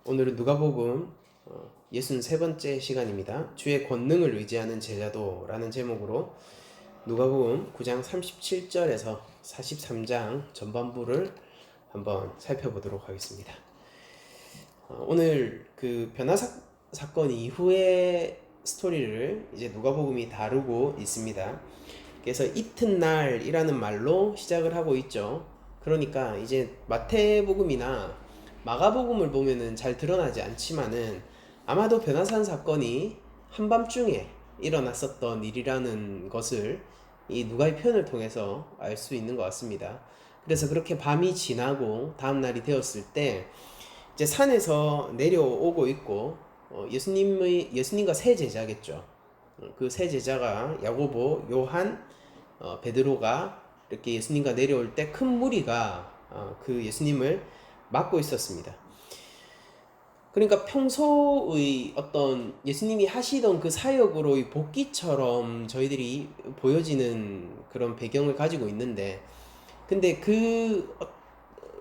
오늘은 누가복음 63번째 시간입니다. 주의 권능을 의지하는 제자도라는 제목으로 누가복음 9장 37절에서 43장 전반부를 한번 살펴보도록 하겠습니다. 오늘 그 변화 사건 이후의 스토리를 이제 누가복음이 다루고 있습니다. 그래서 이튿날이라는 말로 시작을 하고 있죠. 그러니까 이제 마태복음이나 마가복음을 보면은 잘 드러나지 않지만은 아마도 변화산 사건이 한밤중에 일어났었던 일이라는 것을 이 누가의 표현을 통해서 알 수 있는 것 같습니다. 그래서 그렇게 밤이 지나고 다음 날이 되었을 때 이제 산에서 내려오고 있고 예수님과 세 제자겠죠. 그 세 제자가 야고보, 요한, 베드로가 이렇게 예수님과 내려올 때 큰 무리가 그 예수님을 막고 있었습니다. 그러니까 평소의 어떤 예수님이 하시던 그 사역으로의 복기처럼 저희들이 보여지는 그런 배경을 가지고 있는데, 근데 그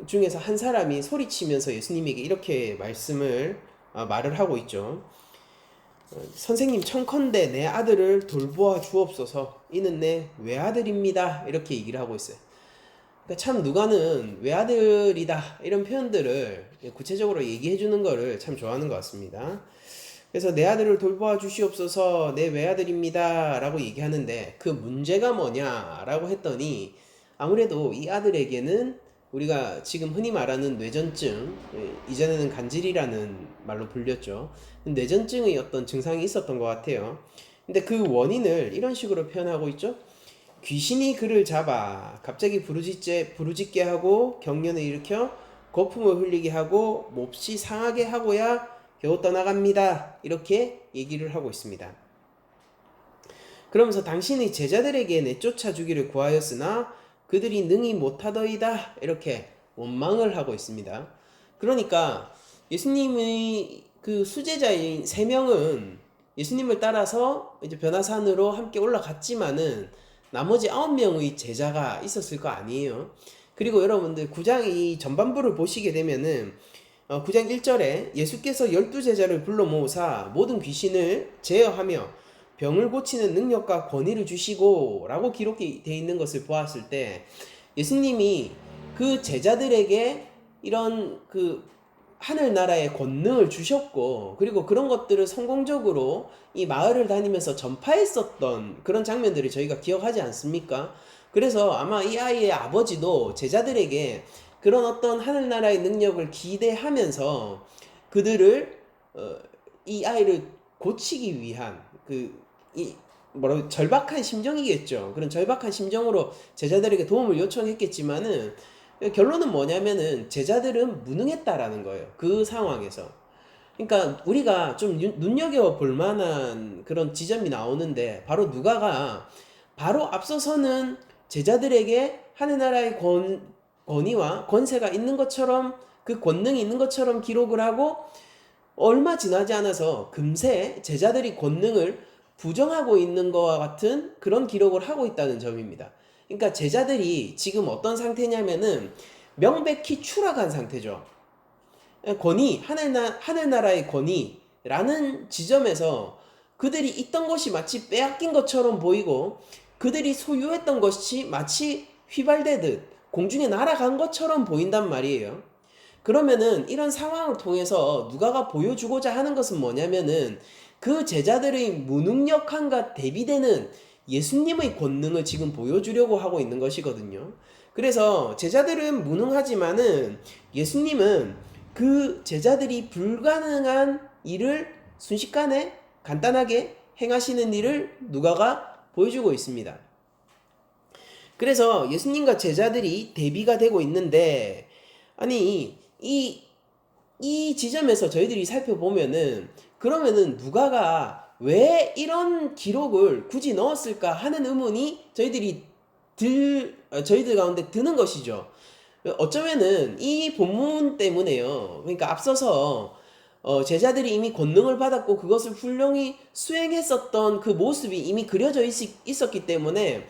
중에서 한 사람이 소리치면서 예수님에게 이렇게 말을 하고 있죠. 선생님, 청컨대 내 아들을 돌보아 주옵소서. 이는 내 외아들입니다. 이렇게 얘기를 하고 있어요. 그러니까 참 누가는 외아들이다 이런 표현들을 구체적으로 얘기해 주는 거를 참 좋아하는 것 같습니다. 그래서 내 아들을 돌보아 주시옵소서, 내 외아들입니다 라고 얘기하는데, 그 문제가 뭐냐라고 했더니 아무래도 이 아들에게는 우리가 지금 흔히 말하는 뇌전증, 이전에는 간질이라는 말로 불렸죠. 뇌전증의 어떤 증상이 있었던 것 같아요. 근데 그 원인을 이런 식으로 표현하고 있죠. 귀신이 그를 잡아 갑자기 부르짖게 하고 경련을 일으켜 거품을 흘리게 하고 몹시 상하게 하고야 겨우 떠나갑니다. 이렇게 얘기를 하고 있습니다. 그러면서 당신의 제자들에게 내쫓아 주기를 구하였으나 그들이 능히 못하더이다. 이렇게 원망을 하고 있습니다. 그러니까 예수님의 그 수제자인 세 명은 예수님을 따라서 이제 변화산으로 함께 올라갔지만은 나머지 9명의 제자가 있었을 거 아니에요. 그리고 여러분들 9장 이 전반부를 보시게 되면은 9장 1절에 예수께서 12제자를 불러 모으사 모든 귀신을 제어하며 병을 고치는 능력과 권위를 주시고 라고 기록이 되어 있는 것을 보았을 때, 예수님이 그 제자들에게 이런 그 하늘나라의 권능을 주셨고, 그리고 그런 것들을 성공적으로 이 마을을 다니면서 전파했었던 그런 장면들을 저희가 기억하지 않습니까? 그래서 아마 이 아이의 아버지도 제자들에게 그런 어떤 하늘나라의 능력을 기대하면서 그들을 이 아이를 고치기 위한 절박한 심정이겠죠. 그런 절박한 심정으로 제자들에게 도움을 요청했겠지만은 결론은 뭐냐면은 제자들은 무능했다라는 거예요. 그 상황에서. 그러니까 우리가 좀 눈여겨볼 만한 그런 지점이 나오는데, 바로 누가가 바로 앞서서는 제자들에게 하늘나라의 권위와 권세가 있는 것처럼, 그 권능이 있는 것처럼 기록을 하고, 얼마 지나지 않아서 금세 제자들이 권능을 부정하고 있는 것과 같은 그런 기록을 하고 있다는 점입니다. 그러니까 제자들이 지금 어떤 상태냐면은 명백히 추락한 상태죠. 하늘나라의 권위라는 지점에서 그들이 있던 것이 마치 빼앗긴 것처럼 보이고, 그들이 소유했던 것이 마치 휘발되듯 공중에 날아간 것처럼 보인단 말이에요. 그러면은 이런 상황을 통해서 누가가 보여주고자 하는 것은 뭐냐면은 그 제자들의 무능력함과 대비되는 예수님의 권능을 지금 보여주려고 하고 있는 것이거든요. 그래서 제자들은 무능하지만은 예수님은 그 제자들이 불가능한 일을 순식간에 간단하게 행하시는 일을 누가가 보여주고 있습니다. 그래서 예수님과 제자들이 대비가 되고 있는데, 아니 이 지점에서 저희들이 살펴보면은, 그러면은 누가가 왜 이런 기록을 굳이 넣었을까 하는 의문이 저희들 가운데 드는 것이죠. 어쩌면은 이 본문 때문에요. 그러니까 앞서서 제자들이 이미 권능을 받았고 그것을 훌륭히 수행했었던 그 모습이 이미 그려져 있었기 때문에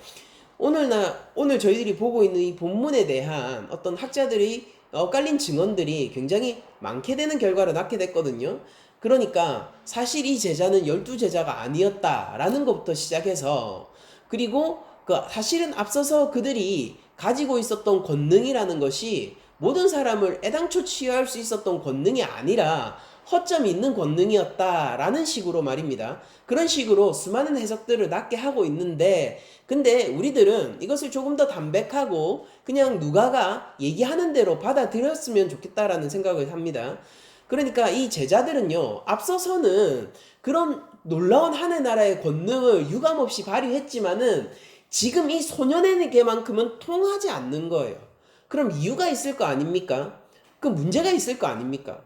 오늘 저희들이 보고 있는 이 본문에 대한 어떤 학자들의 엇갈린 증언들이 굉장히 많게 되는 결과를 낳게 됐거든요. 그러니까 사실 이 제자는 12제자가 아니었다라는 것부터 시작해서, 그리고 그 사실은 앞서서 그들이 가지고 있었던 권능이라는 것이 모든 사람을 애당초 치유할 수 있었던 권능이 아니라 허점이 있는 권능이었다라는 식으로 말입니다. 그런 식으로 수많은 해석들을 낳게 하고 있는데, 근데 우리들은 이것을 조금 더 담백하고 그냥 누가가 얘기하는 대로 받아들였으면 좋겠다라는 생각을 합니다. 그러니까 이 제자들은요, 앞서서는 그런 놀라운 하늘 나라의 권능을 유감없이 발휘했지만은 지금 이 소년에게만큼은 통하지 않는 거예요. 그럼 이유가 있을 거 아닙니까? 그 문제가 있을 거 아닙니까?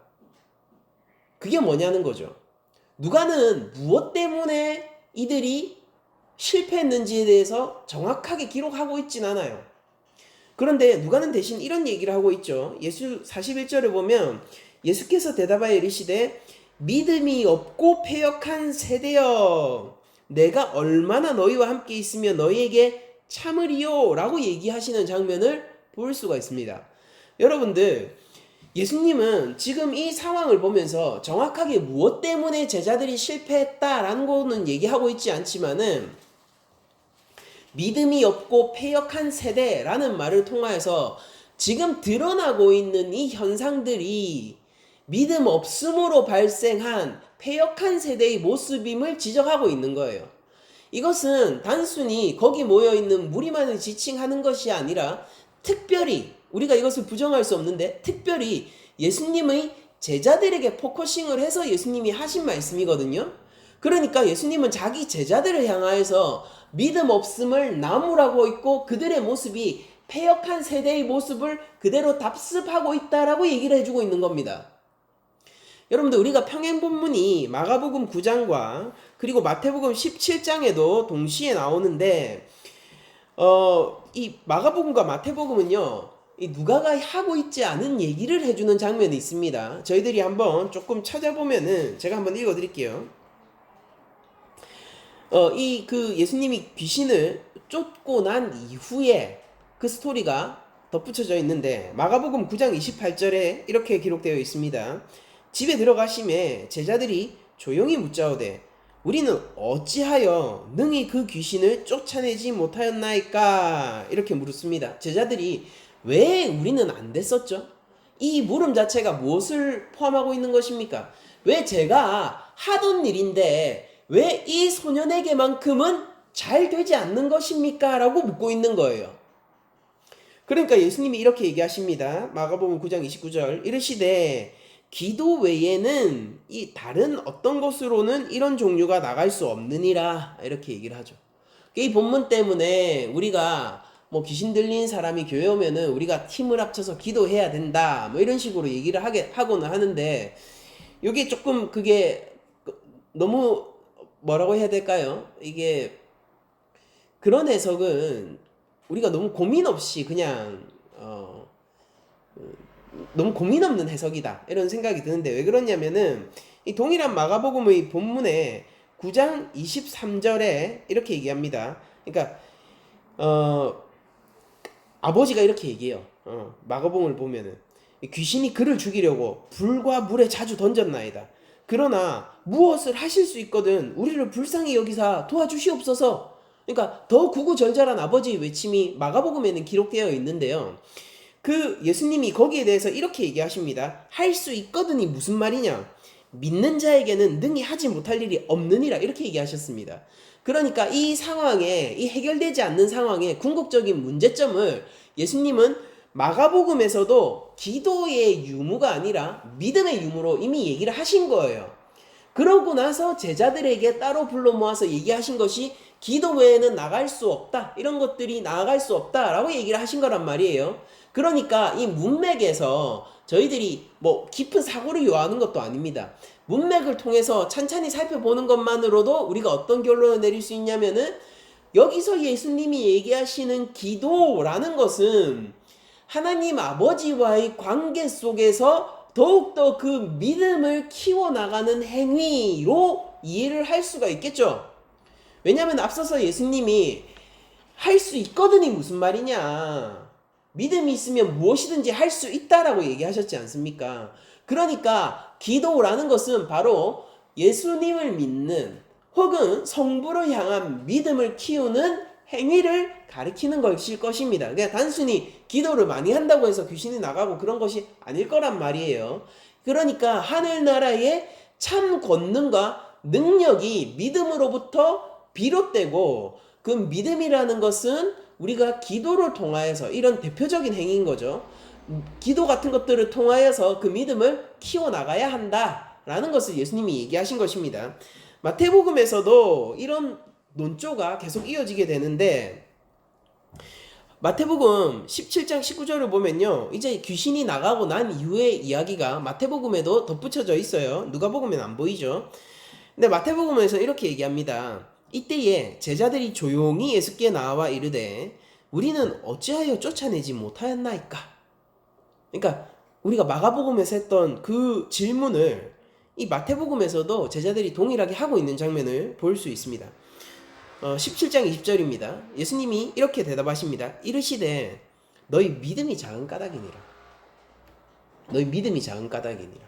그게 뭐냐는 거죠. 누가는 무엇 때문에 이들이 실패했는지에 대해서 정확하게 기록하고 있진 않아요. 그런데 누가는 대신 이런 얘기를 하고 있죠. 예수 41절에 보면 예수께서 대답하여 이르시되 믿음이 없고 패역한 세대여, 내가 얼마나 너희와 함께 있으며 너희에게 참으리요 라고 얘기하시는 장면을 볼 수가 있습니다. 여러분들, 예수님은 지금 이 상황을 보면서 정확하게 무엇 때문에 제자들이 실패했다라는 거는 얘기하고 있지 않지만은, 믿음이 없고 패역한 세대라는 말을 통하여서 지금 드러나고 있는 이 현상들이 믿음 없음으로 발생한 패역한 세대의 모습임을 지적하고 있는 거예요. 이것은 단순히 거기 모여있는 무리만을 지칭하는 것이 아니라 특별히, 우리가 이것을 부정할 수 없는데 특별히 예수님의 제자들에게 포커싱을 해서 예수님이 하신 말씀이거든요. 그러니까 예수님은 자기 제자들을 향하여서 믿음 없음을 나무라고 있고 그들의 모습이 패역한 세대의 모습을 그대로 답습하고 있다라고 얘기를 해주고 있는 겁니다. 여러분들, 우리가 평행본문이 마가복음 9장과 그리고 마태복음 17장에도 동시에 나오는데, 이 마가복음과 마태복음은요, 이 누가가 하고 있지 않은 얘기를 해주는 장면이 있습니다. 저희들이 한번 조금 찾아보면은 제가 한번 읽어드릴게요. 이 그 예수님이 귀신을 쫓고 난 이후에 그 스토리가 덧붙여져 있는데, 마가복음 9장 28절에 이렇게 기록되어 있습니다. 집에 들어가심에 제자들이 조용히 묻자오되 우리는 어찌하여 능히 그 귀신을 쫓아내지 못하였나이까, 이렇게 물었습니다. 제자들이 왜 우리는 안 됐었죠? 이 물음 자체가 무엇을 포함하고 있는 것입니까? 왜 제가 하던 일인데 왜 이 소년에게만큼은 잘 되지 않는 것입니까? 라고 묻고 있는 거예요. 그러니까 예수님이 이렇게 얘기하십니다. 마가복음 9장 29절 이르시되 기도 외에는 이 다른 어떤 것으로는 이런 종류가 나갈 수 없느니라, 이렇게 얘기를 하죠. 이 본문 때문에 우리가 뭐 귀신 들린 사람이 교회 오면은 우리가 팀을 합쳐서 기도해야 된다, 뭐 이런 식으로 얘기를 하고는 하는데, 이게 조금 그게 너무 뭐라고 해야 될까요? 이게 그런 해석은 우리가 너무 고민 없이 그냥 너무 고민 없는 해석이다, 이런 생각이 드는데, 왜 그러냐면은 이 동일한 마가복음의 본문에 9장 23절에 이렇게 얘기합니다. 그러니까 아버지가 이렇게 얘기해요. 마가복음을 보면은 귀신이 그를 죽이려고 불과 물에 자주 던졌나이다. 그러나 무엇을 하실 수 있거든 우리를 불쌍히 여기사 도와주시옵소서. 그러니까 더 구구절절한 아버지의 외침이 마가복음에는 기록되어 있는데요. 그 예수님이 거기에 대해서 이렇게 얘기하십니다. 할 수 있거든이 무슨 말이냐? 믿는 자에게는 능히 하지 못할 일이 없느니라, 이렇게 얘기하셨습니다. 그러니까 이 상황에, 이 해결되지 않는 상황에 궁극적인 문제점을 예수님은 마가복음에서도 기도의 유무가 아니라 믿음의 유무로 이미 얘기를 하신 거예요. 그러고 나서 제자들에게 따로 불러 모아서 얘기하신 것이 기도 외에는 나갈 수 없다, 이런 것들이 나아갈 수 없다라고 얘기를 하신 거란 말이에요. 그러니까 이 문맥에서 저희들이 뭐 깊은 사고를 요하는 것도 아닙니다. 문맥을 통해서 찬찬히 살펴보는 것만으로도 우리가 어떤 결론을 내릴 수 있냐면은, 여기서 예수님이 얘기하시는 기도라는 것은 하나님 아버지와의 관계 속에서 더욱더 그 믿음을 키워나가는 행위로 이해를 할 수가 있겠죠. 왜냐하면 앞서서 예수님이 할 수 있거든이 무슨 말이냐, 믿음이 있으면 무엇이든지 할 수 있다라고 얘기하셨지 않습니까? 그러니까 기도라는 것은 바로 예수님을 믿는 혹은 성부를 향한 믿음을 키우는 행위를 가리키는 것일 것입니다. 그냥 단순히 기도를 많이 한다고 해서 귀신이 나가고 그런 것이 아닐 거란 말이에요. 그러니까 하늘나라의 참 권능과 능력이 믿음으로부터 비롯되고, 그 믿음이라는 것은 우리가 기도를 통하여서, 이런 대표적인 행위인 거죠. 기도 같은 것들을 통하여서 그 믿음을 키워나가야 한다라는 것을 예수님이 얘기하신 것입니다. 마태복음에서도 이런 논조가 계속 이어지게 되는데, 마태복음 17장 19절을 보면요, 이제 귀신이 나가고 난 이후의 이야기가 마태복음에도 덧붙여져 있어요. 누가복음에는 안 보이죠. 근데 마태복음에서 이렇게 얘기합니다. 이때에 제자들이 조용히 예수께 나와 이르되 우리는 어찌하여 쫓아내지 못하였나이까. 그러니까 우리가 마가복음에서 했던 그 질문을 이 마태복음에서도 제자들이 동일하게 하고 있는 장면을 볼 수 있습니다. 17장 20절입니다. 예수님이 이렇게 대답하십니다. 이르시되 너희 믿음이 작은 까닭이니라. 너희 믿음이 작은 까닭이니라.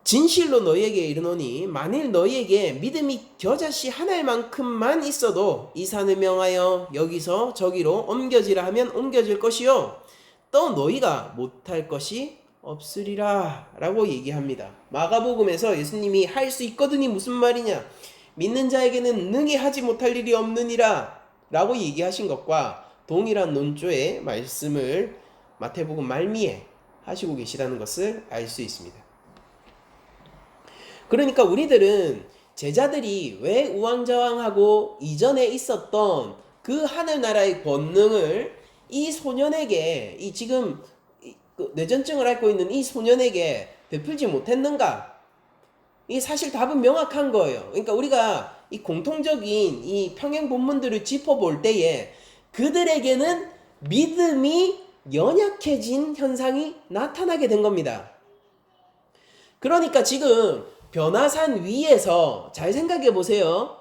진실로 너희에게 이르노니 만일 너희에게 믿음이 겨자씨 하나만큼만 있어도 이 산을 명하여 여기서 저기로 옮겨지라 하면 옮겨질 것이요 또 너희가 못할 것이 없으리라 라고 얘기합니다. 마가복음에서 예수님이 할 수 있거든이 무슨 말이냐, 믿는 자에게는 능히 하지 못할 일이 없느니라 라고 얘기하신 것과 동일한 논조의 말씀을 마태복음 말미에 하시고 계시다는 것을 알 수 있습니다. 그러니까 우리들은 제자들이 왜 우왕좌왕하고 이전에 있었던 그 하늘나라의 권능을 이 소년에게, 이 지금 뇌전증을 앓고 있는 이 소년에게 베풀지 못했는가? 이 사실 답은 명확한 거예요. 그러니까 우리가 이 공통적인 이 평행 본문들을 짚어볼 때에 그들에게는 믿음이 연약해진 현상이 나타나게 된 겁니다. 그러니까 지금 변화산 위에서 잘 생각해 보세요.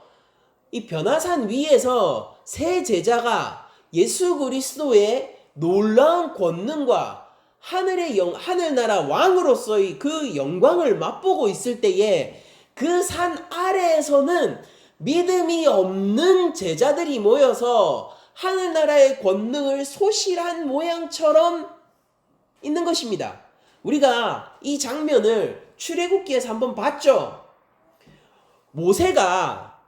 이 변화산 위에서 세 제자가 예수 그리스도의 놀라운 권능과 하늘나라 왕으로서의 그 영광을 맛보고 있을 때에 그 산 아래에서는 믿음이 없는 제자들이 모여서 하늘나라의 권능을 소실한 모양처럼 있는 것입니다. 우리가 이 장면을 출애굽기에서 한번 봤죠. 모세가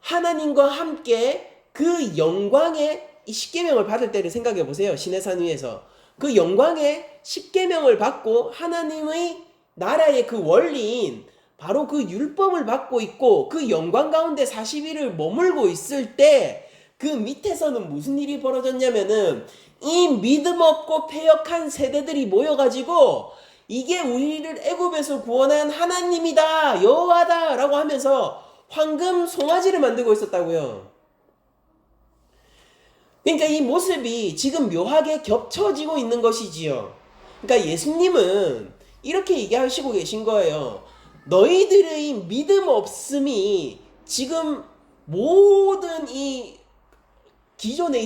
하나님과 함께 그 영광의 이 십계명을 받을 때를 생각해 보세요. 시내산 위에서 그 영광의 십계명을 받고 하나님의 나라의 그 원리인 바로 그 율법을 받고 있고 그 영광 가운데 40일을 머물고 있을 때 그 밑에서는 무슨 일이 벌어졌냐면은 이 믿음 없고 패역한 세대들이 모여가지고 이게 우리를 애굽에서 구원한 하나님이다, 여호와다 라고 하면서 황금 송아지를 만들고 있었다고요. 그러니까 이 모습이 지금 묘하게 겹쳐지고 있는 것이지요. 그러니까 예수님은 이렇게 얘기하시고 계신 거예요. 너희들의 믿음 없음이 지금 모든 이 기존에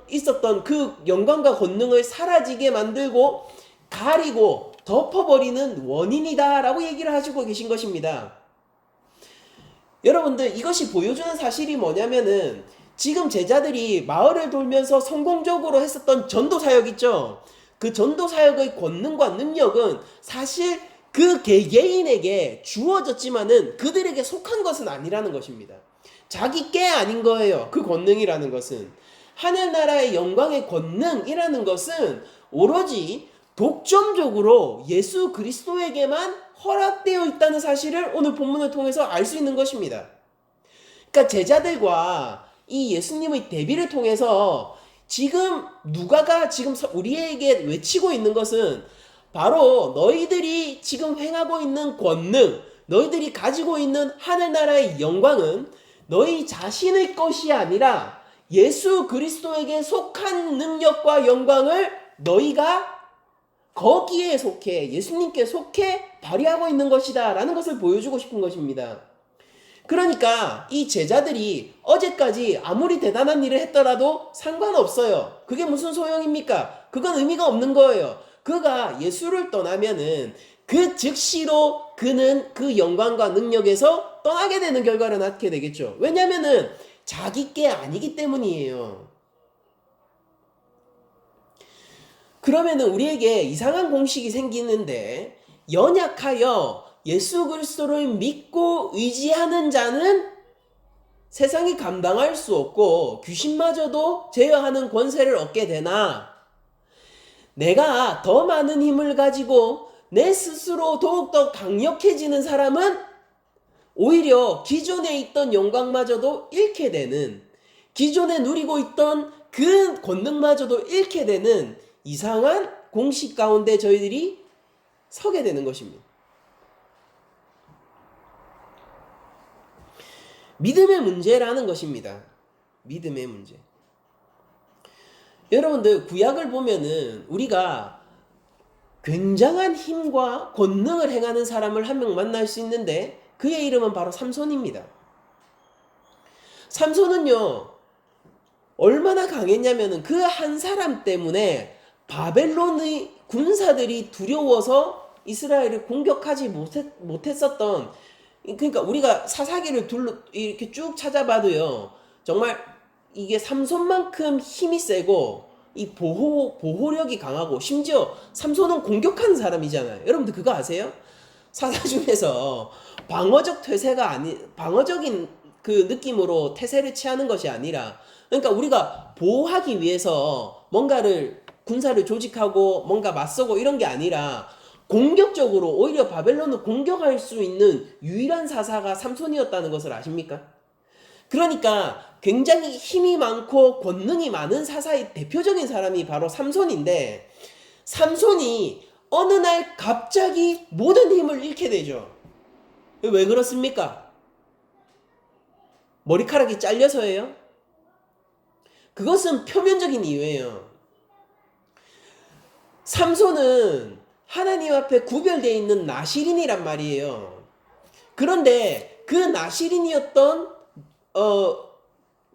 있었던 그 영광과 권능을 사라지게 만들고 가리고 덮어버리는 원인이다 라고 얘기를 하시고 계신 것입니다. 여러분들, 이것이 보여주는 사실이 뭐냐면은 지금 제자들이 마을을 돌면서 성공적으로 했었던 전도사역 있죠. 그 전도사역의 권능과 능력은 사실 그 개개인에게 주어졌지만은 그들에게 속한 것은 아니라는 것입니다. 자기 게 아닌 거예요. 그 권능이라는 것은. 하늘나라의 영광의 권능이라는 것은 오로지 독점적으로 예수 그리스도에게만 허락되어 있다는 사실을 오늘 본문을 통해서 알 수 있는 것입니다. 그러니까 제자들과 이 예수님의 대비를 통해서 지금 누가가 지금 우리에게 외치고 있는 것은 바로 너희들이 지금 행하고 있는 권능, 너희들이 가지고 있는 하늘나라의 영광은 너희 자신의 것이 아니라 예수 그리스도에게 속한 능력과 영광을 너희가 거기에 속해, 예수님께 속해 발휘하고 있는 것이다 라는 것을 보여주고 싶은 것입니다. 그러니까 이 제자들이 어제까지 아무리 대단한 일을 했더라도 상관없어요. 그게 무슨 소용입니까? 그건 의미가 없는 거예요. 그가 예수를 떠나면은 그 즉시로 그는 그 영광과 능력에서 떠나게 되는 결과를 낳게 되겠죠. 왜냐면은 자기 게 아니기 때문이에요. 그러면은 우리에게 이상한 공식이 생기는데, 연약하여 예수 그리스도를 믿고 의지하는 자는 세상이 감당할 수 없고 귀신마저도 제어하는 권세를 얻게 되나, 내가 더 많은 힘을 가지고 내 스스로 더욱더 강력해지는 사람은 오히려 기존에 있던 영광마저도 잃게 되는, 기존에 누리고 있던 그 권능마저도 잃게 되는 이상한 공식 가운데 저희들이 서게 되는 것입니다. 믿음의 문제라는 것입니다. 믿음의 문제. 여러분들 구약을 보면은 우리가 굉장한 힘과 권능을 행하는 사람을 한 명 만날 수 있는데, 그의 이름은 바로 삼손입니다. 삼손은요 얼마나 강했냐면은 그 한 사람 때문에 바벨론의 군사들이 두려워서 이스라엘을 공격하지 못했었던, 그러니까 우리가 사사기를 이렇게 쭉 찾아봐도요 정말 이게 삼손만큼 힘이 세고 이 보호력이 강하고, 심지어 삼손은 공격하는 사람이잖아요. 여러분들 그거 아세요? 사사 중에서 방어적인 그 느낌으로 태세를 취하는 것이 아니라, 그러니까 우리가 보호하기 위해서 뭔가를 군사를 조직하고 뭔가 맞서고 이런 게 아니라 공격적으로 오히려 바벨론을 공격할 수 있는 유일한 사사가 삼손이었다는 것을 아십니까? 그러니까 굉장히 힘이 많고 권능이 많은 사사의 대표적인 사람이 바로 삼손인데, 삼손이 어느 날 갑자기 모든 힘을 잃게 되죠. 왜 그렇습니까? 머리카락이 잘려서예요? 그것은 표면적인 이유예요. 삼손은 하나님 앞에 구별되어 있는 나실인이란 말이에요. 그런데 그 나실인이었던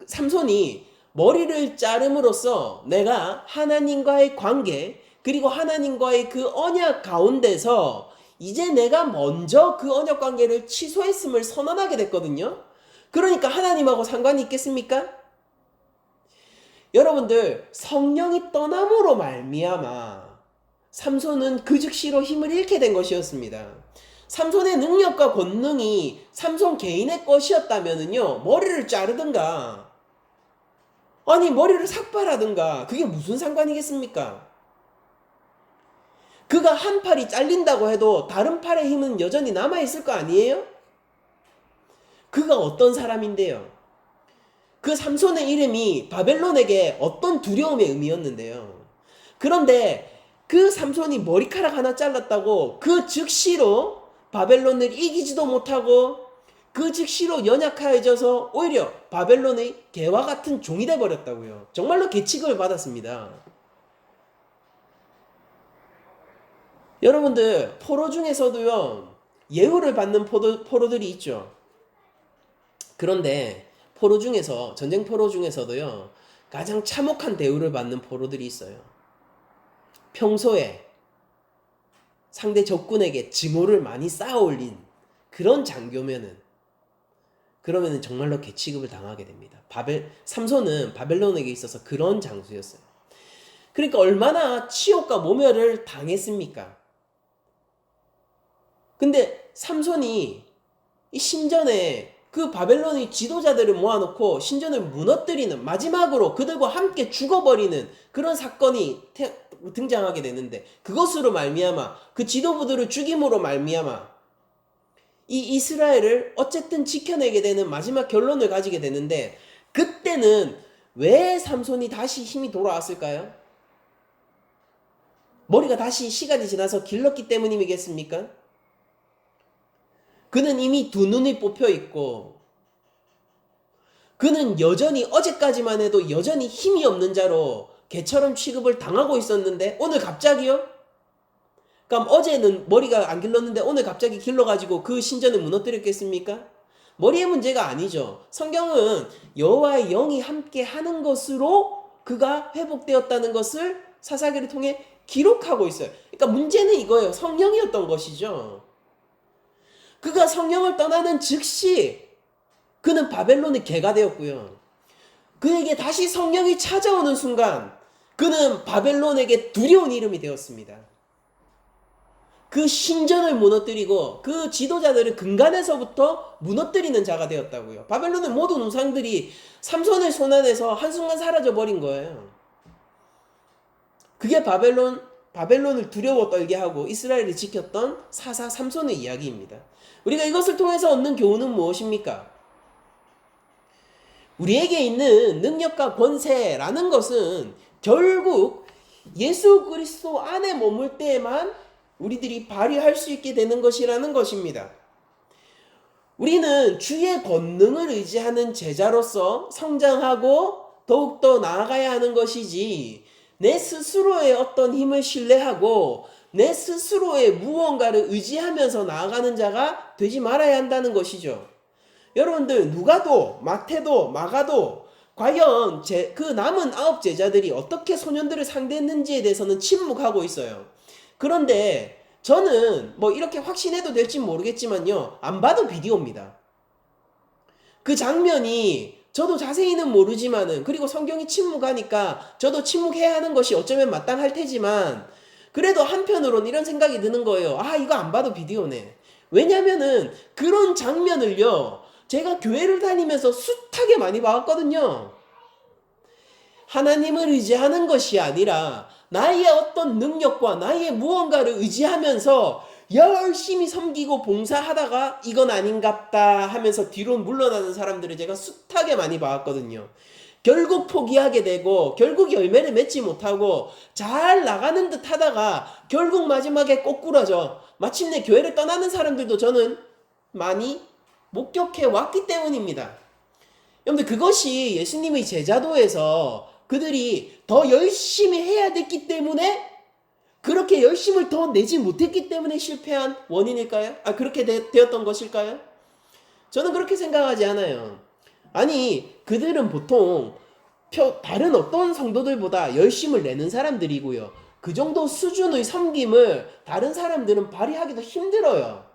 삼손이 머리를 자름으로써 내가 하나님과의 관계, 그리고 하나님과의 그 언약 가운데서 이제 내가 먼저 그 언약 관계를 취소했음을 선언하게 됐거든요. 그러니까 하나님하고 상관이 있겠습니까? 여러분들, 성령이 떠남으로 말미암아 삼손은 그 즉시로 힘을 잃게 된 것이었습니다. 삼손의 능력과 권능이 삼손 개인의 것이었다면은요 머리를 자르든가, 아니 머리를 삭발하든가, 그게 무슨 상관이겠습니까? 그가 한 팔이 잘린다고 해도 다른 팔의 힘은 여전히 남아있을 거 아니에요? 그가 어떤 사람인데요? 그 삼손의 이름이 바벨론에게 어떤 두려움의 의미였는데요. 그런데 그 삼손이 머리카락 하나 잘랐다고 그 즉시로 바벨론을 이기지도 못하고 그 즉시로 연약해져서 오히려 바벨론의 개와 같은 종이 돼버렸다고요. 정말로 계칙을 받았습니다. 여러분들, 포로 중에서도요 예우를 받는 포로들이 있죠. 그런데 포로 중에서, 전쟁 포로 중에서도요 가장 참혹한 대우를 받는 포로들이 있어요. 평소에 상대 적군에게 증오를 많이 쌓아올린 그런 장교면은, 그러면은 정말로 개취급을 당하게 됩니다. 삼손은 바벨론에게 있어서 그런 장수였어요. 그러니까 얼마나 치욕과 모멸을 당했습니까? 근데 삼손이 이 신전에 그 바벨론의 지도자들을 모아놓고 신전을 무너뜨리는, 마지막으로 그들과 함께 죽어버리는 그런 사건이 등장하게 되는데, 그것으로 말미암아, 그 지도부들을 죽임으로 말미암아 이 이스라엘을 어쨌든 지켜내게 되는 마지막 결론을 가지게 되는데, 그때는 왜 삼손이 다시 힘이 돌아왔을까요? 머리가 다시 시간이 지나서 길렀기 때문이겠습니까? 그는 이미 두 눈이 뽑혀 있고, 그는 여전히 어제까지만 해도 여전히 힘이 없는 자로 개처럼 취급을 당하고 있었는데, 오늘 갑자기요? 그럼 어제는 머리가 안 길렀는데 오늘 갑자기 길러가지고 그 신전을 무너뜨렸겠습니까? 머리의 문제가 아니죠. 성경은 여호와의 영이 함께 하는 것으로 그가 회복되었다는 것을 사사기를 통해 기록하고 있어요. 그러니까 문제는 이거예요. 성령이었던 것이죠. 그가 성령을 떠나는 즉시 그는 바벨론의 개가 되었고요. 그에게 다시 성령이 찾아오는 순간 그는 바벨론에게 두려운 이름이 되었습니다. 그 신전을 무너뜨리고 그 지도자들을 근간에서부터 무너뜨리는 자가 되었다고요. 바벨론의 모든 우상들이 삼손의 손 안에서 한순간 사라져 버린 거예요. 그게 바벨론을 두려워 떨게 하고 이스라엘을 지켰던 사사 삼손의 이야기입니다. 우리가 이것을 통해서 얻는 교훈은 무엇입니까? 우리에게 있는 능력과 권세라는 것은 결국 예수 그리스도 안에 머물 때에만 우리들이 발휘할 수 있게 되는 것이라는 것입니다. 우리는 주의 권능을 의지하는 제자로서 성장하고 더욱더 나아가야 하는 것이지 내 스스로의 어떤 힘을 신뢰하고 내 스스로의 무언가를 의지하면서 나아가는 자가 되지 말아야 한다는 것이죠. 여러분들 누가도 마태도 마가도 과연 그 남은 9 제자들이 어떻게 소년들을 상대했는지에 대해서는 침묵하고 있어요. 그런데 저는 뭐 이렇게 확신해도 될지 모르겠지만요, 안 봐도 비디오입니다. 그 장면이 저도 자세히는 모르지만은, 그리고 성경이 침묵하니까 저도 침묵해야 하는 것이 어쩌면 마땅할 테지만 그래도 한편으로는 이런 생각이 드는 거예요. 아, 이거 안 봐도 비디오네. 왜냐면은 그런 장면을요 제가 교회를 다니면서 숱하게 많이 봤거든요. 하나님을 의지하는 것이 아니라 나의 어떤 능력과 나의 무언가를 의지하면서 열심히 섬기고 봉사하다가 이건 아닌갑다 하면서 뒤로 물러나는 사람들을 제가 숱하게 많이 봤거든요. 결국 포기하게 되고 결국 열매를 맺지 못하고 잘 나가는 듯 하다가 결국 마지막에 꼬꾸라져 마침내 교회를 떠나는 사람들도 저는 많이 목격해 왔기 때문입니다. 여러분들, 그것이 예수님의 제자도에서 그들이 더 열심히 해야 됐기 때문에, 그렇게 열심을 더 내지 못했기 때문에 실패한 원인일까요? 그렇게 되었던 것일까요? 저는 그렇게 생각하지 않아요. 아니, 그들은 보통 다른 어떤 성도들보다 열심을 내는 사람들이고요. 그 정도 수준의 섬김을 다른 사람들은 발휘하기도 힘들어요.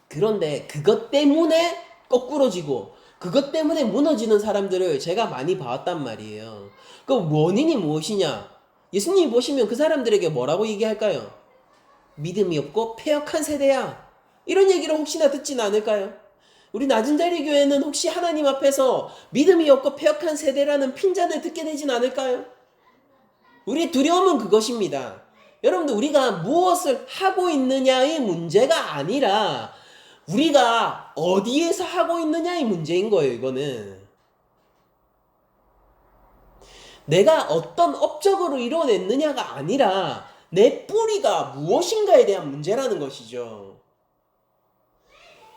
그런데 그것 때문에 거꾸러지고 그것 때문에 무너지는 사람들을 제가 많이 봐왔단 말이에요. 그 원인이 무엇이냐? 예수님이 보시면 그 사람들에게 뭐라고 얘기할까요? 믿음이 없고 패역한 세대야. 이런 얘기를 혹시나 듣진 않을까요? 우리 낮은 자리 교회는 혹시 하나님 앞에서 믿음이 없고 패역한 세대라는 핀잔을 듣게 되진 않을까요? 우리의 두려움은 그것입니다. 여러분들, 우리가 무엇을 하고 있느냐의 문제가 아니라 우리가 어디에서 하고 있느냐의 문제인 거예요. 이거는 내가 어떤 업적으로 이뤄냈느냐가 아니라 내 뿌리가 무엇인가에 대한 문제라는 것이죠.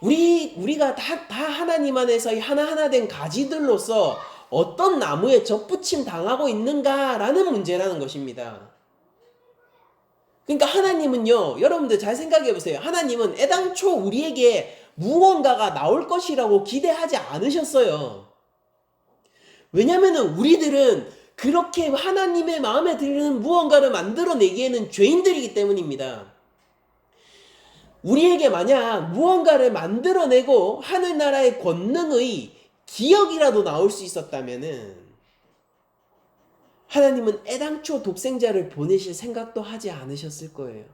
우리가 다 하나님 안에서 하나하나 된 가지들로서 어떤 나무에 접붙임 당하고 있는가라는 문제라는 것입니다. 그러니까 하나님은요, 여러분들 잘 생각해 보세요. 하나님은 애당초 우리에게 무언가가 나올 것이라고 기대하지 않으셨어요. 왜냐면은 우리들은 그렇게 하나님의 마음에 드는 무언가를 만들어내기에는 죄인들이기 때문입니다. 우리에게 만약 무언가를 만들어내고 하늘나라의 권능의 기억이라도 나올 수 있었다면은 하나님은 애당초 독생자를 보내실 생각도 하지 않으셨을 거예요.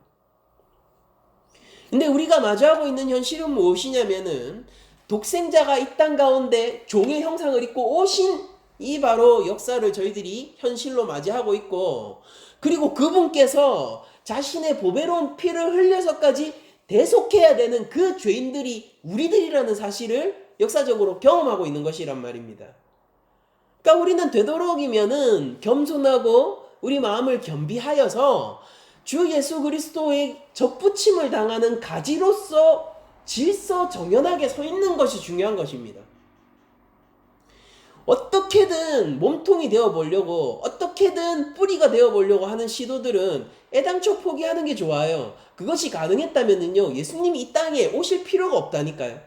근데 우리가 마주하고 있는 현실은 무엇이냐면은 독생자가 이 땅 가운데 종의 형상을 입고 오신 이 바로 역사를 저희들이 현실로 맞이하고 있고, 그리고 그분께서 자신의 보배로운 피를 흘려서까지 대속해야 되는 그 죄인들이 우리들이라는 사실을 역사적으로 경험하고 있는 것이란 말입니다. 그러니까 우리는 되도록이면은 겸손하고 우리 마음을 겸비하여서 주 예수 그리스도의 접붙임을 당하는 가지로서 질서정연하게 서 있는 것이 중요한 것입니다. 어떻게든 몸통이 되어보려고, 어떻게든 뿌리가 되어보려고 하는 시도들은 애당초 포기하는 게 좋아요. 그것이 가능했다면요, 예수님이 이 땅에 오실 필요가 없다니까요.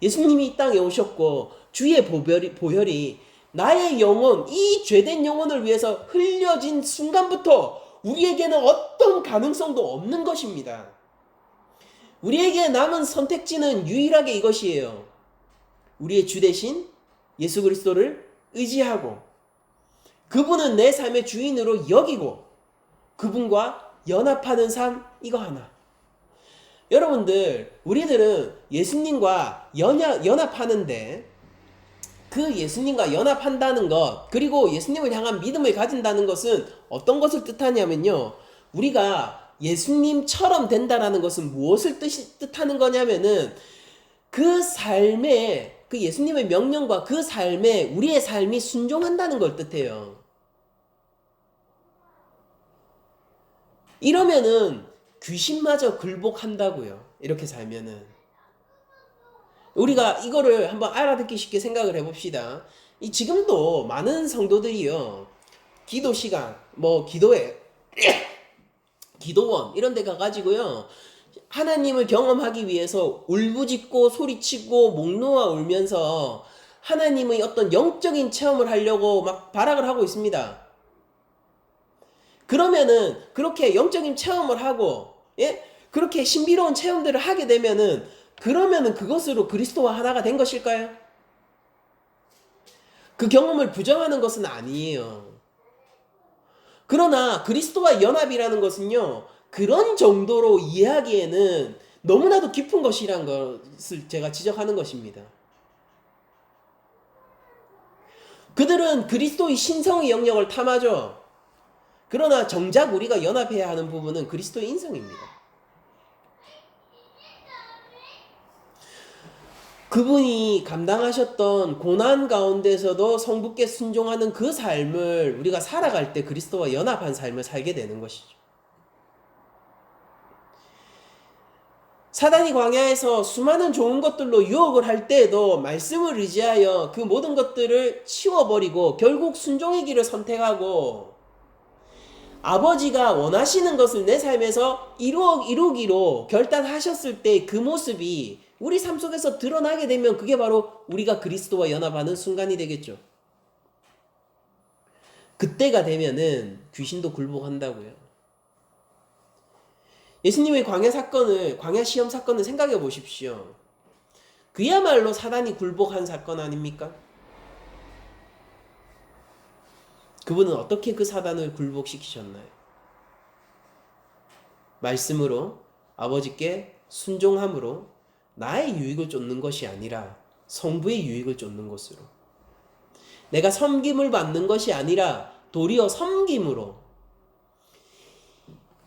예수님이 이 땅에 오셨고 주의 보혈이 나의 영혼, 이 죄된 영혼을 위해서 흘려진 순간부터 우리에게는 어떤 가능성도 없는 것입니다. 우리에게 남은 선택지는 유일하게 이것이에요. 우리의 주 대신 예수 그리스도를 의지하고 그분은 내 삶의 주인으로 여기고 그분과 연합하는 삶, 이거 하나. 여러분들, 우리들은 예수님과 연합하는데 그 예수님과 연합한다는 것, 그리고 예수님을 향한 믿음을 가진다는 것은 어떤 것을 뜻하냐면요, 우리가 예수님처럼 된다라는 것은 무엇을 뜻하는 거냐면은 그 삶에, 그 예수님의 명령과 그 삶에 우리의 삶이 순종한다는 걸 뜻해요. 이러면은 귀신마저 굴복한다고요. 이렇게 살면은. 우리가 이거를 한번 알아듣기 쉽게 생각을 해봅시다. 지금도 많은 성도들이요, 기도 시간, 기도회, 기도원 이런 데 가가지고요, 하나님을 경험하기 위해서 울부짖고 소리치고 목 놓아 울면서 하나님의 어떤 영적인 체험을 하려고 막 발악을 하고 있습니다. 그러면은 그렇게 영적인 체험을 하고, 예? 그렇게 신비로운 체험들을 하게 되면은, 그러면은 그것으로 그리스도와 하나가 된 것일까요? 그 경험을 부정하는 것은 아니에요. 그러나 그리스도와 연합이라는 것은요, 그런 정도로 이해하기에는 너무나도 깊은 것이란 것을 제가 지적하는 것입니다. 그들은 그리스도의 신성의 영역을 탐하죠. 그러나 정작 우리가 연합해야 하는 부분은 그리스도의 인성입니다. 그분이 감당하셨던 고난 가운데서도 성부께 순종하는 그 삶을 우리가 살아갈 때 그리스도와 연합한 삶을 살게 되는 것이죠. 사단이 광야에서 수많은 좋은 것들로 유혹을 할 때에도 말씀을 의지하여 그 모든 것들을 치워버리고 결국 순종의 길을 선택하고 아버지가 원하시는 것을 내 삶에서 이루기로 결단하셨을 때 그 모습이 우리 삶 속에서 드러나게 되면 그게 바로 우리가 그리스도와 연합하는 순간이 되겠죠. 그때가 되면은 귀신도 굴복한다고요. 예수님의 광야 시험 사건을 생각해 보십시오. 그야말로 사단이 굴복한 사건 아닙니까? 그분은 어떻게 그 사단을 굴복시키셨나요? 말씀으로, 아버지께 순종함으로 나의 유익을 쫓는 것이 아니라 성부의 유익을 쫓는 것으로, 내가 섬김을 받는 것이 아니라 도리어 섬김으로,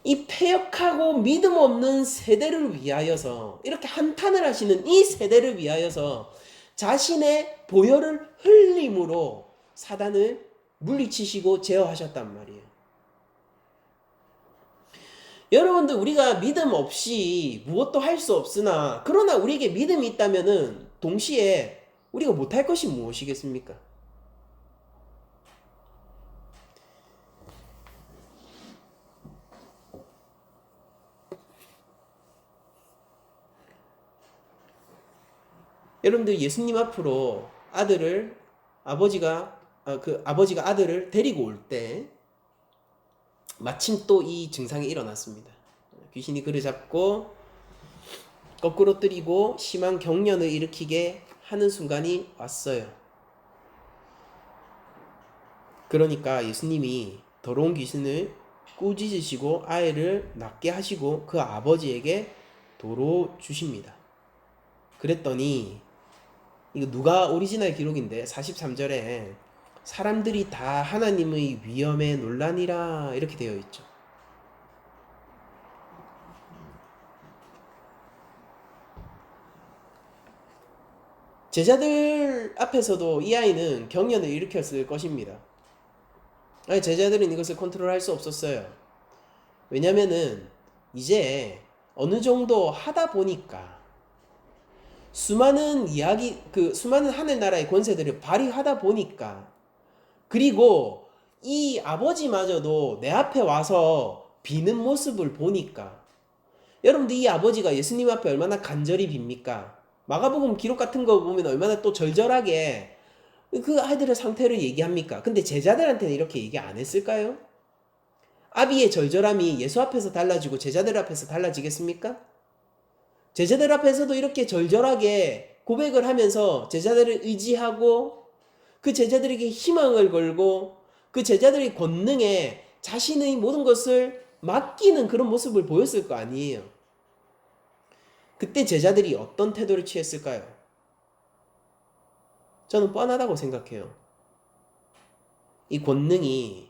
이 패역하고 믿음 없는 세대를 위하여서, 이렇게 한탄을 하시는 이 세대를 위하여서 자신의 보혈을 흘림으로 사단을 물리치시고 제어하셨단 말이에요. 여러분들, 우리가 믿음 없이 무엇도 할 수 없으나, 그러나 우리에게 믿음이 있다면은 동시에 우리가 못할 것이 무엇이겠습니까? 여러분들, 예수님 앞으로 아버지가 아들을 데리고 올 때 마침 또 이 증상이 일어났습니다. 귀신이 그를 잡고 거꾸로 뜨리고 심한 경련을 일으키게 하는 순간이 왔어요. 그러니까 예수님이 더러운 귀신을 꾸짖으시고 아이를 낫게 하시고 그 아버지에게 도로 주십니다. 그랬더니, 이거 누가 오리지널 기록인데 43절에 사람들이 다 하나님의 위엄에 놀라니라 이렇게 되어 있죠. 제자들 앞에서도 이 아이는 경련을 일으켰을 것입니다. 아니, 제자들은 이것을 컨트롤할 수 없었어요. 왜냐면은 이제 어느 정도 하다 보니까 수많은 하늘나라의 권세들을 발휘하다 보니까, 그리고 이 아버지마저도 내 앞에 와서 비는 모습을 보니까, 여러분들, 이 아버지가 예수님 앞에 얼마나 간절히 빕니까? 마가복음 기록 같은 거 보면 얼마나 또 절절하게 그 아이들의 상태를 얘기합니까? 근데 제자들한테는 이렇게 얘기 안 했을까요? 아비의 절절함이 예수 앞에서 달라지고 제자들 앞에서 달라지겠습니까? 제자들 앞에서도 이렇게 절절하게 고백을 하면서 제자들을 의지하고 그 제자들에게 희망을 걸고 그 제자들의 권능에 자신의 모든 것을 맡기는 그런 모습을 보였을 거 아니에요. 그때 제자들이 어떤 태도를 취했을까요? 저는 뻔하다고 생각해요. 이 권능이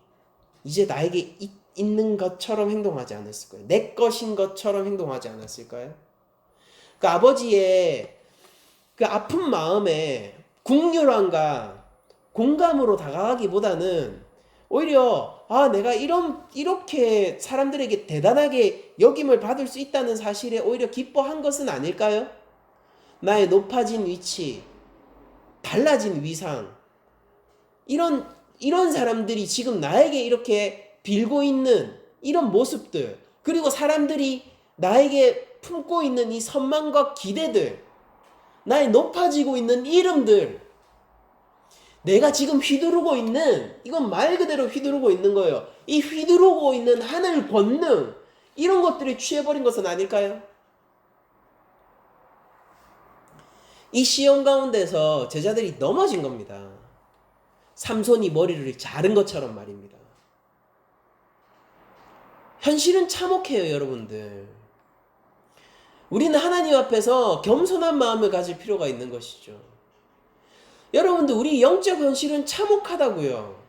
이제 나에게 있는 것처럼 행동하지 않았을까요? 내 것인 것처럼 행동하지 않았을까요? 그 아버지의 그 아픈 마음에 국률함과 공감으로 다가가기보다는 오히려 내가 이렇게 사람들에게 대단하게 여김을 받을 수 있다는 사실에 오히려 기뻐한 것은 아닐까요? 나의 높아진 위치, 달라진 위상, 이런 사람들이 지금 나에게 이렇게 빌고 있는 이런 모습들, 그리고 사람들이 나에게 품고 있는 이 선망과 기대들, 나의 높아지고 있는 이름들, 내가 지금 휘두르고 있는, 이건 말 그대로 휘두르고 있는 거예요. 이 휘두르고 있는 하늘 권능, 이런 것들이 취해버린 것은 아닐까요? 이 시험 가운데서 제자들이 넘어진 겁니다. 삼손이 머리를 자른 것처럼 말입니다. 현실은 참혹해요, 여러분들. 우리는 하나님 앞에서 겸손한 마음을 가질 필요가 있는 것이죠. 여러분들, 우리 영적 현실은 참혹하다고요.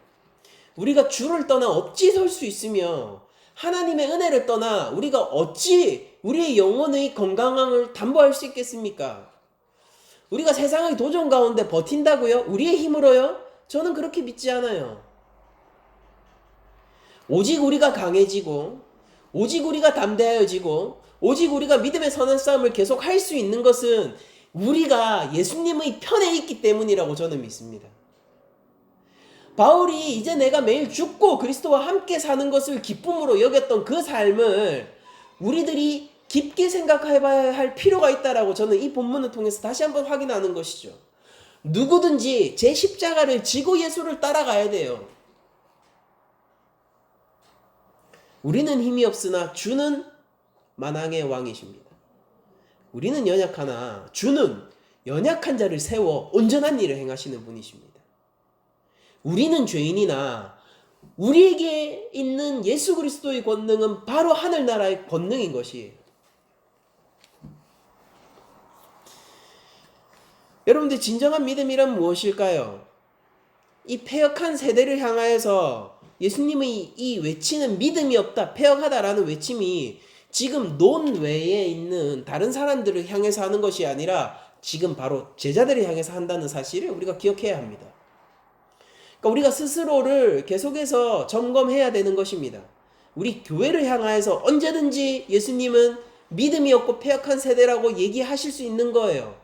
우리가 주를 떠나 어찌 설 수 있으며 하나님의 은혜를 떠나 우리가 어찌 우리의 영혼의 건강함을 담보할 수 있겠습니까? 우리가 세상의 도전 가운데 버틴다고요? 우리의 힘으로요? 저는 그렇게 믿지 않아요. 오직 우리가 강해지고, 오직 우리가 담대해지고, 오직 우리가 믿음의 선한 싸움을 계속 할 수 있는 것은 우리가 예수님의 편에 있기 때문이라고 저는 믿습니다. 바울이 이제 내가 매일 죽고 그리스도와 함께 사는 것을 기쁨으로 여겼던 그 삶을 우리들이 깊게 생각해봐야 할 필요가 있다라고 저는 이 본문을 통해서 다시 한번 확인하는 것이죠. 누구든지 제 십자가를 지고 예수를 따라가야 돼요. 우리는 힘이 없으나 주는 만왕의 왕이십니다. 우리는 연약하나 주는 연약한 자를 세워 온전한 일을 행하시는 분이십니다. 우리는 죄인이나 우리에게 있는 예수 그리스도의 권능은 바로 하늘나라의 권능인 것이에요. 여러분들, 진정한 믿음이란 무엇일까요? 이 패역한 세대를 향하여서 예수님의 이 외치는 믿음이 없다, 패역하다라는 외침이 지금 논외에 있는 다른 사람들을 향해서 하는 것이 아니라 지금 바로 제자들을 향해서 한다는 사실을 우리가 기억해야 합니다. 그러니까 우리가 스스로를 계속해서 점검해야 되는 것입니다. 우리 교회를 향하여서 언제든지 예수님은 믿음이 없고 패역한 세대라고 얘기하실 수 있는 거예요.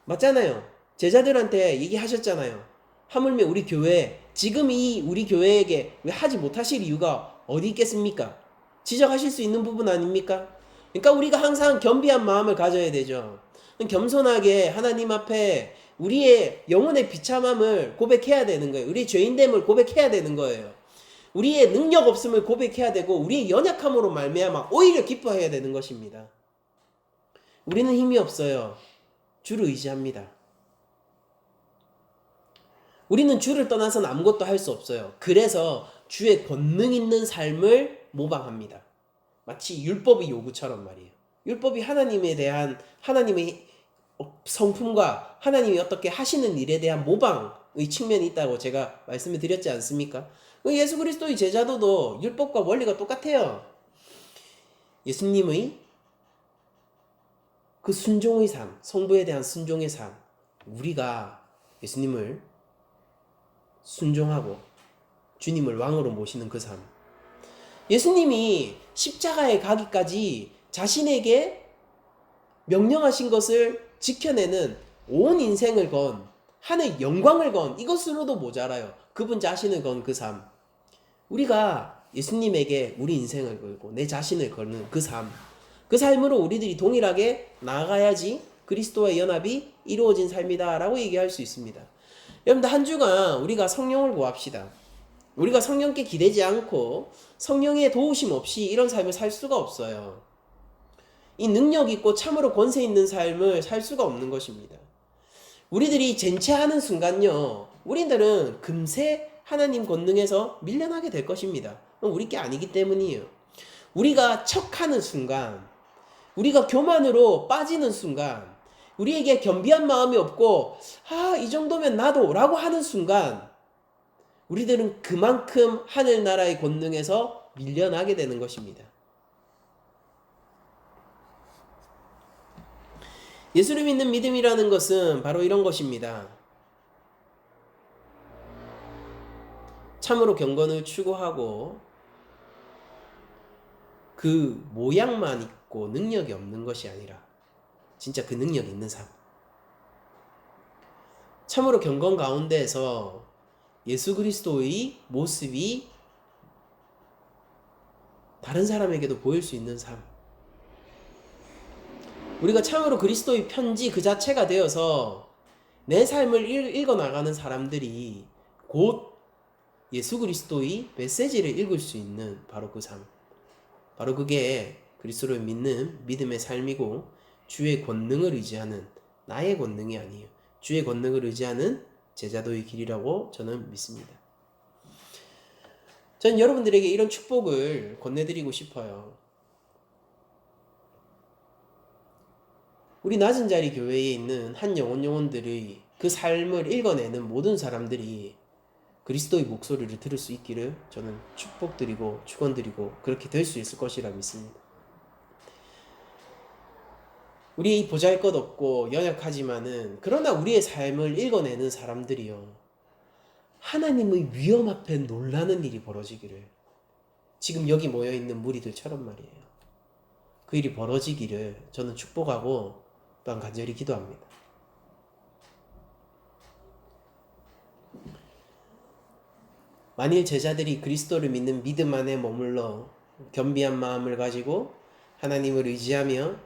맞잖아요. 제자들한테 얘기하셨잖아요. 하물며 우리 교회, 지금 이 우리 교회에게 왜 하지 못하실 이유가 어디 있겠습니까? 지적하실 수 있는 부분 아닙니까? 그러니까 우리가 항상 겸비한 마음을 가져야 되죠. 겸손하게 하나님 앞에 우리의 영혼의 비참함을 고백해야 되는 거예요. 우리의 죄인됨을 고백해야 되는 거예요. 우리의 능력 없음을 고백해야 되고 우리의 연약함으로 말미암아 오히려 기뻐해야 되는 것입니다. 우리는 힘이 없어요. 주를 의지합니다. 우리는 주를 떠나서는 아무것도 할 수 없어요. 그래서 주의 권능 있는 삶을 모방합니다. 마치 율법의 요구처럼 말이에요. 율법이 하나님에 대한 하나님의 성품과 하나님이 어떻게 하시는 일에 대한 모방의 측면이 있다고 제가 말씀을 드렸지 않습니까? 예수 그리스도의 제자도도 율법과 원리가 똑같아요. 예수님의 그 순종의 삶, 성부에 대한 순종의 삶, 우리가 예수님을 순종하고 주님을 왕으로 모시는 그 삶. 예수님이 십자가에 가기까지 자신에게 명령하신 것을 지켜내는 온 인생을 건, 하늘 영광을 건 이것으로도 모자라요. 그분 자신을 건 그 삶. 우리가 예수님에게 우리 인생을 걸고 내 자신을 거는 그 삶. 그 삶으로 우리들이 동일하게 나아가야지 그리스도와의 연합이 이루어진 삶이다 라고 얘기할 수 있습니다. 여러분들 한 주간 우리가 성령을 구합시다. 우리가 성령께 기대지 않고 성령의 도우심 없이 이런 삶을 살 수가 없어요. 이 능력 있고 참으로 권세 있는 삶을 살 수가 없는 것입니다. 우리들이 젠체하는 순간요, 우리들은 금세 하나님 권능에서 밀려나게 될 것입니다. 우리 게 아니기 때문이에요. 우리가 척하는 순간, 우리가 교만으로 빠지는 순간, 우리에게 겸비한 마음이 없고 이 정도면 나도 라고 하는 순간 우리들은 그만큼 하늘나라의 권능에서 밀려나게 되는 것입니다. 예수를 믿는 믿음이라는 것은 바로 이런 것입니다. 참으로 경건을 추구하고 그 모양만 있고 능력이 없는 것이 아니라 진짜 그 능력이 있는 삶. 참으로 경건 가운데에서 예수 그리스도의 모습이 다른 사람에게도 보일 수 있는 삶. 우리가 참으로 그리스도의 편지 그 자체가 되어서 내 삶을 읽어나가는 사람들이 곧 예수 그리스도의 메시지를 읽을 수 있는 바로 그 삶. 바로 그게 그리스도를 믿는 믿음의 삶이고 주의 권능을 의지하는 나의 권능이 아니에요. 주의 권능을 의지하는 제자도의 길이라고 저는 믿습니다. 저는 여러분들에게 이런 축복을 건네드리고 싶어요. 우리 낮은 자리 교회에 있는 한 영혼들의 그 삶을 읽어내는 모든 사람들이 그리스도의 목소리를 들을 수 있기를 저는 축복드리고 축원드리고 그렇게 될 수 있을 것이라 믿습니다. 우리 보잘것없고 연약하지만은 그러나 우리의 삶을 읽어내는 사람들이요, 하나님의 위엄 앞에 놀라는 일이 벌어지기를, 지금 여기 모여있는 무리들처럼 말이에요, 그 일이 벌어지기를 저는 축복하고 또한 간절히 기도합니다. 만일 제자들이 그리스도를 믿는 믿음 안에 머물러 겸비한 마음을 가지고 하나님을 의지하며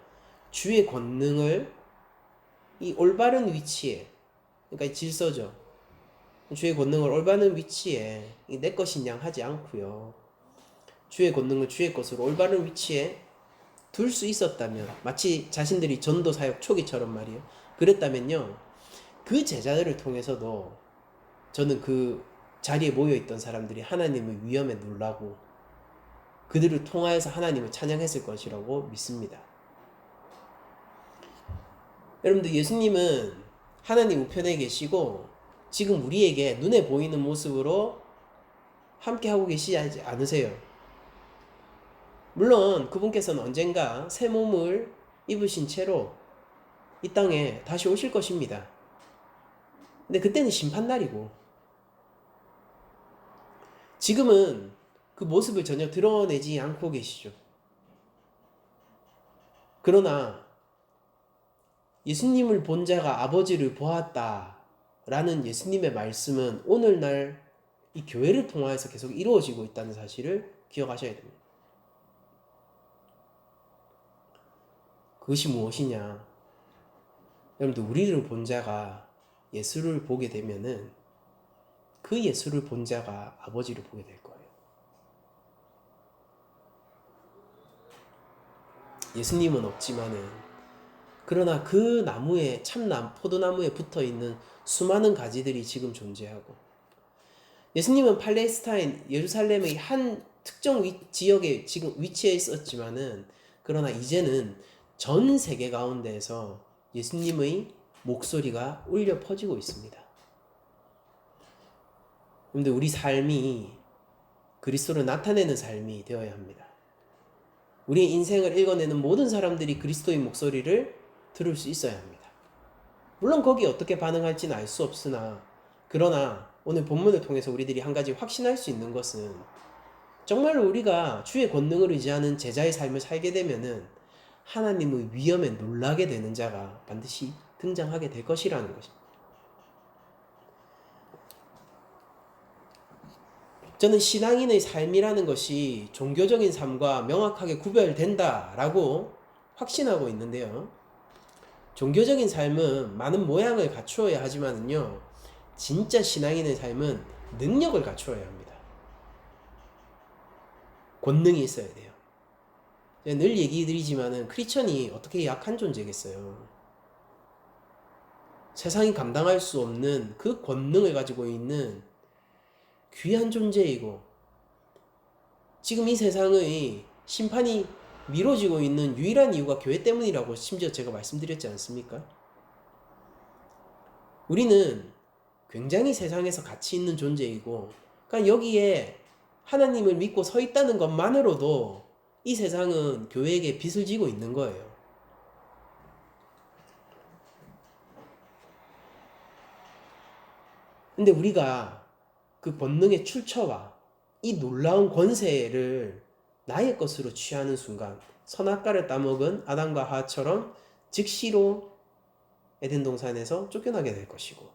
주의 권능을 이 올바른 위치에, 그러니까 질서죠, 주의 권능을 올바른 위치에 내 것인 양 하지 않고요, 주의 권능을 주의 것으로 올바른 위치에 둘 수 있었다면, 마치 자신들이 전도 사역 초기처럼 말이에요, 그랬다면요, 그 제자들을 통해서도 저는 그 자리에 모여있던 사람들이 하나님의 위엄에 놀라고 그들을 통하여서 하나님을 찬양했을 것이라고 믿습니다. 여러분들, 예수님은 하나님 우편에 계시고 지금 우리에게 눈에 보이는 모습으로 함께하고 계시지 않으세요. 물론 그분께서는 언젠가 새 몸을 입으신 채로 이 땅에 다시 오실 것입니다. 근데 그때는 심판날이고, 지금은 그 모습을 전혀 드러내지 않고 계시죠. 그러나 예수님을 본 자가 아버지를 보았다 라는 예수님의 말씀은 오늘날 이 교회를 통하여서 계속 이루어지고 있다는 사실을 기억하셔야 됩니다. 그것이 무엇이냐? 여러분들, 우리를 본 자가 예수를 보게 되면은 그 예수를 본 자가 아버지를 보게 될 거예요. 예수님은 없지만은, 그러나 그 나무에, 포도나무에 붙어 있는 수많은 가지들이 지금 존재하고, 예수님은 팔레스타인 예루살렘의 한 특정 지역에 지금 위치해 있었지만은, 그러나 이제는 전 세계 가운데에서 예수님의 목소리가 울려 퍼지고 있습니다. 그런데 우리 삶이 그리스도를 나타내는 삶이 되어야 합니다. 우리의 인생을 읽어내는 모든 사람들이 그리스도의 목소리를 들을 수 있어야 합니다. 물론 거기에 어떻게 반응할지는 알 수 없으나, 그러나 오늘 본문을 통해서 우리들이 한 가지 확신할 수 있는 것은, 정말로 우리가 주의 권능을 의지하는 제자의 삶을 살게 되면은 하나님의 위엄에 놀라게 되는 자가 반드시 등장하게 될 것이라는 것입니다. 저는 신앙인의 삶이라는 것이 종교적인 삶과 명확하게 구별된다라고 확신하고 있는데요, 종교적인 삶은 많은 모양을 갖추어야 하지만은요, 진짜 신앙인의 삶은 능력을 갖추어야 합니다. 권능이 있어야 돼요. 제가 늘 얘기 드리지만은 크리스천이 어떻게 약한 존재겠어요. 세상이 감당할 수 없는 그 권능을 가지고 있는 귀한 존재이고, 지금 이 세상의 심판이 미뤄지고 있는 유일한 이유가 교회 때문이라고 심지어 제가 말씀드렸지 않습니까? 우리는 굉장히 세상에서 가치 있는 존재이고, 그러니까 여기에 하나님을 믿고 서 있다는 것만으로도 이 세상은 교회에게 빚을 지고 있는 거예요. 근데 우리가 그 본능의 출처와 이 놀라운 권세를 나의 것으로 취하는 순간, 선악과를 따먹은 아담과 하와처럼 즉시로 에덴 동산에서 쫓겨나게 될 것이고,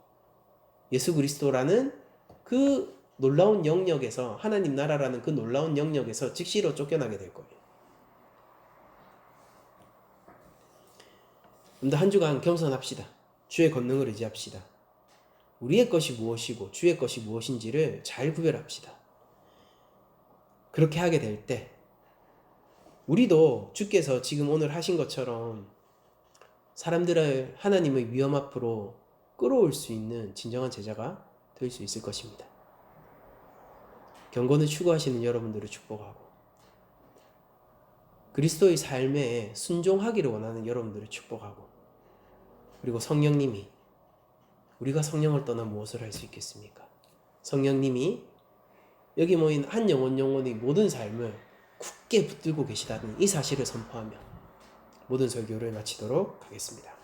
예수 그리스도라는 그 놀라운 영역에서, 하나님 나라라는 그 놀라운 영역에서 즉시로 쫓겨나게 될 거예요. 한 주간 겸손합시다. 주의 권능을 의지합시다. 우리의 것이 무엇이고 주의 것이 무엇인지를 잘 구별합시다. 그렇게 하게 될 때 우리도 주께서 지금 오늘 하신 것처럼 사람들을 하나님의 위엄 앞으로 끌어올 수 있는 진정한 제자가 될 수 있을 것입니다. 경건을 추구하시는 여러분들을 축복하고, 그리스도의 삶에 순종하기를 원하는 여러분들을 축복하고, 그리고 성령님이, 우리가 성령을 떠나 무엇을 할 수 있겠습니까? 성령님이 여기 모인 한 영혼의 모든 삶을 굳게 붙들고 계시다는 이 사실을 선포하며 모든 설교를 마치도록 하겠습니다.